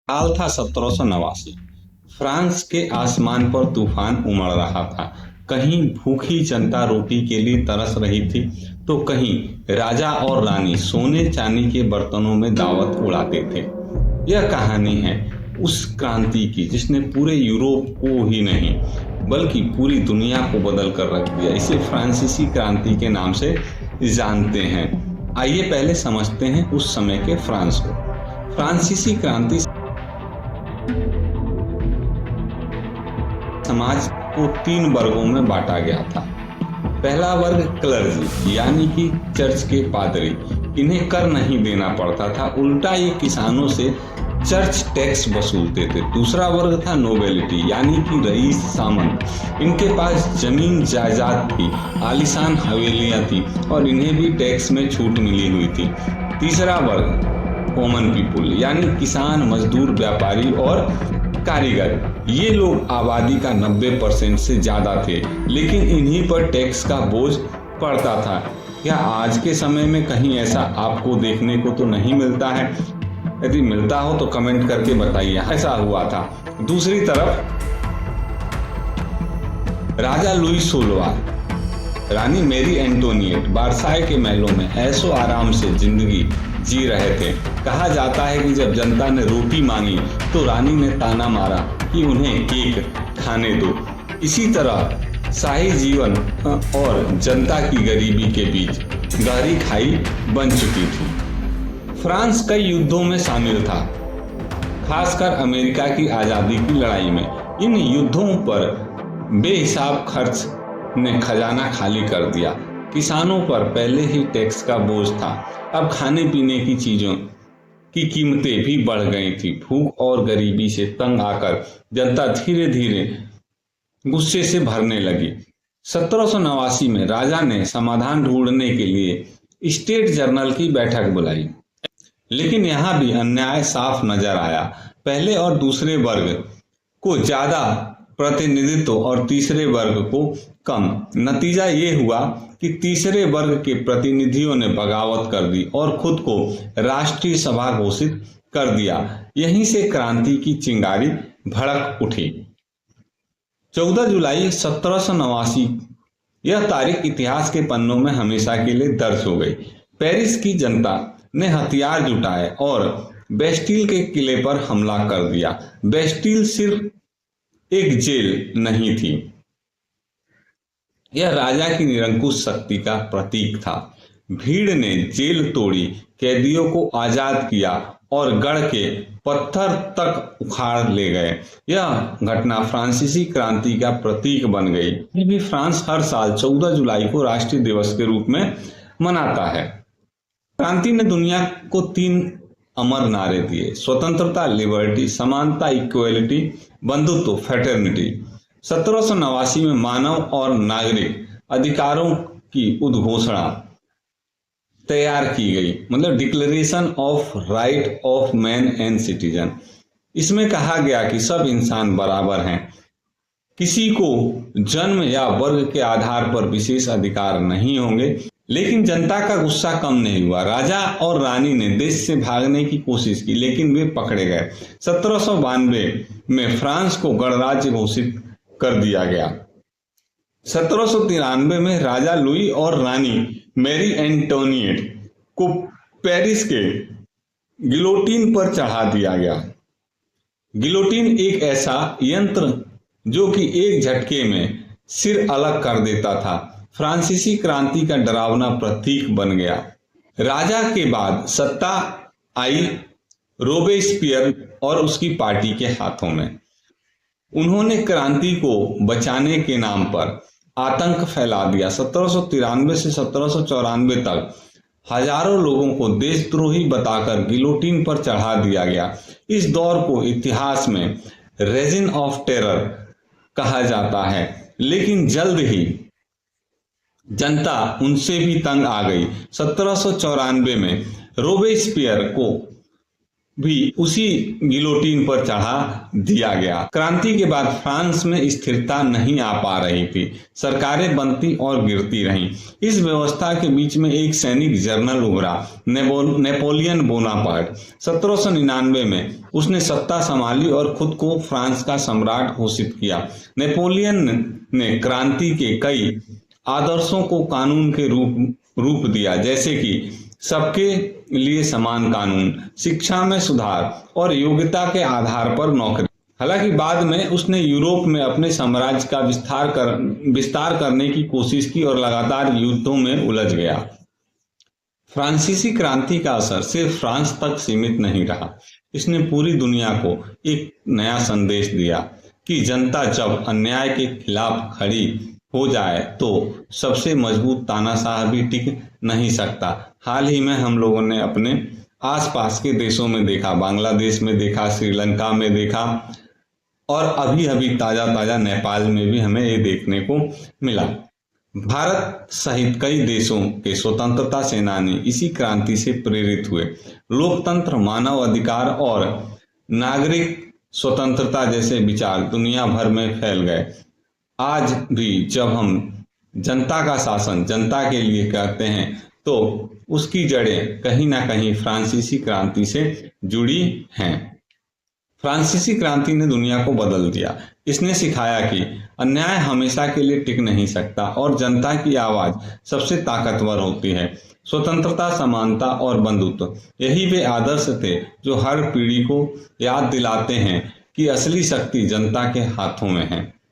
साल था 1789। फ्रांस के आसमान पर तूफान उमड़ रहा था। कहीं भूखी जनता रोटी के लिए तरस रही थी, तो कहीं राजा और रानी सोने चांदी के बर्तनों में दावत उड़ाते थे। यह कहानी है उस क्रांति की जिसने पूरे यूरोप को ही नहीं बल्कि पूरी दुनिया को बदल कर रख दिया। इसे फ्रांसीसी क्रांति के नाम से जानते हैं। आइए पहले समझते हैं उस समय के फ्रांस को। फ्रांसीसी क्रांति समाज को 3 वर्गों में बांटा गया था। पहला वर्ग क्लर्जी यानी कि चर्च के पादरी, इन्हें कर नहीं देना पड़ता था, उल्टा ये किसानों से चर्च टैक्स वसूलते थे। दूसरा वर्ग था नोबेलिटी यानी कि रईस सामंत, इनके पास जमीन जायदाद थी, आलीशान हवेलियां थी और इन्हें भी टैक्स में छूट मिली हुई थी। तीसरा वर्ग कॉमन पीपुल यानी किसान, मजदूर, व्यापारी और कारीगर। ये लोग आबादी का 90% से ज्यादा थे, लेकिन इन्हीं पर टैक्स का बोझ पड़ता था। क्या आज के समय में कहीं ऐसा आपको देखने को तो नहीं मिलता है? यदि मिलता हो तो कमेंट करके बताइए। ऐसा हुआ था। दूसरी तरफ राजा लुई 16, रानी मैरी एंटोनिएट बारसाई के महलों में ऐशो आराम से जिंदगी जी रहे थे। कहा जाता है कि जब जनता ने रोटी मांगी तो रानी ने ताना मारा कि उन्हें केक खाने दो। इसी तरह शाही जीवन और जनता की गरीबी के बीच गहरी खाई बन चुकी थी। फ्रांस कई युद्धों में शामिल था, खासकर अमेरिका की आज़ादी की लड़ाई में। इन युद्धों पर बेहिसाब खर्च ने खजाना खाली कर दिया। किसानों पर पहले ही टैक्स का बोझ था, अब खाने पीने की चीजों की कीमतें भी बढ़ गई थी। भूख और गरीबी से तंग आकर जनता धीरे धीरे गुस्से से भरने लगी। 1789 में राजा ने समाधान ढूंढने के लिए स्टेट जर्नल की बैठक बुलाई, लेकिन यहाँ भी अन्याय साफ नजर आया। पहले और दूसरे वर्ग को ज्यादा प्रतिनिधित्व और तीसरे वर्ग को कम। नतीजा ये हुआ कि तीसरे वर्ग के प्रतिनिधियों ने बगावत कर दी और खुद को राष्ट्रीय सभा घोषित कर दिया। यहीं से क्रांति की चिंगारी भड़क उठी। 14 जुलाई 1789, यह तारीख इतिहास के पन्नों में हमेशा के लिए दर्ज हो गई। पेरिस की जनता ने हथियार जुटाए और बेस्टिल के किले पर हमला कर दिया। बेस्टिल सिर्फ एक जेल नहीं थी, यह राजा की निरंकुश शक्ति का प्रतीक था। भीड़ ने जेल तोड़ी, कैदियों को आजाद किया और गढ़ के पत्थर तक उखाड़ ले गए। यह घटना फ्रांसीसी क्रांति का प्रतीक बन गई। अभी भी फ्रांस हर साल 14 जुलाई को राष्ट्रीय दिवस के रूप में मनाता है। क्रांति ने दुनिया को 3 अमर नारे दिए: स्वतंत्रता, लिबर्टी, समानता, इक्वलिटी, बंधुत्व, फ्रेटर्निटी। 1789 में मानव और नागरिक अधिकारों की उद्घोषणा तैयार की गई, मतलब declaration of right of man and citizen. इसमें कहा गया कि सब इंसान बराबर हैं, किसी को जन्म या वर्ग के आधार पर विशेष अधिकार नहीं होंगे। लेकिन जनता का गुस्सा कम नहीं हुआ। राजा और रानी ने देश से भागने की कोशिश की, लेकिन वे पकड़े गए। 1792 में फ्रांस को गणराज्य घोषित कर दिया गया। 1793 में राजा लुई और रानी मैरी एंटोनिएट को पेरिस के गिलोटिन पर चढ़ा दिया गया। गिलोटिन एक ऐसा यंत्र जो कि एक झटके में सिर अलग कर देता था, फ्रांसीसी क्रांति का डरावना प्रतीक बन गया। राजा के बाद सत्ता आई रोबेस्पियर और उसकी पार्टी के हाथों में। उन्होंने क्रांति को बचाने के नाम पर आतंक फैला दिया। 1793 से 1794 तक हजारों लोगों को देशद्रोही बताकर गिलोटिन पर चढ़ा दिया गया। इस दौर को इतिहास में रेजिन ऑफ टेरर कहा जाता है, लेकिन जल्द ही जनता उनसे भी तंग आ गई। 1794 में रोबेस्पियर को भी उसी गिलोटीन पर चढ़ा दिया गया। क्रांति के बाद फ्रांस में स्थिरता नहीं आ पा रही थी, सरकारें बनती और गिरती रहीं। इस व्यवस्था के बीच में एक सैनिक जर्नल उभरा, नेपोलियन बोनापार्ट। 1799 में उसने सत्ता संभाली और खुद को फ्रांस का सम्राट घोषित किया। नेपोलियन ने क्रांति के कई आदर्शों को कानून के रूप दिया, जैसे कि सबके लिए समान कानून, शिक्षा में सुधार और योग्यता के आधार पर नौकरी। हालांकि बाद में उसने यूरोप में अपने साम्राज्य का विस्तार करने की कोशिश की और लगातार युद्धों में उलझ गया। फ्रांसीसी क्रांति का असर सिर्फ फ्रांस तक सीमित नहीं रहा, इसने पूरी दुनिया को एक नया संदेश दिया कि जनता जब अन्याय के खिलाफ खड़ी हो जाए तो सबसे मजबूत तानाशाह भी टिक नहीं सकता। हाल ही में हम लोगों ने अपने आसपास के देशों में देखा, बांग्लादेश में देखा, श्रीलंका में देखा और अभी अभी ताज़ा नेपाल में भी हमें ये देखने को मिला। भारत सहित कई देशों के स्वतंत्रता सेनानी इसी क्रांति से प्रेरित हुए। लोकतंत्र, मानव अधिकार और नागरिक स्वतंत्रता जैसे विचार दुनिया भर में फैल गए। आज भी जब हम जनता का शासन जनता के लिए करते हैं तो उसकी जड़ें कहीं ना कहीं फ्रांसीसी क्रांति से जुड़ी हैं। फ्रांसीसी क्रांति ने दुनिया को बदल दिया। इसने सिखाया कि अन्याय हमेशा के लिए टिक नहीं सकता और जनता की आवाज सबसे ताकतवर होती है। स्वतंत्रता, समानता और बंधुत्व, यही वे आदर्श थे जो हर पीढ़ी को याद दिलाते हैं कि असली शक्ति जनता के हाथों में है।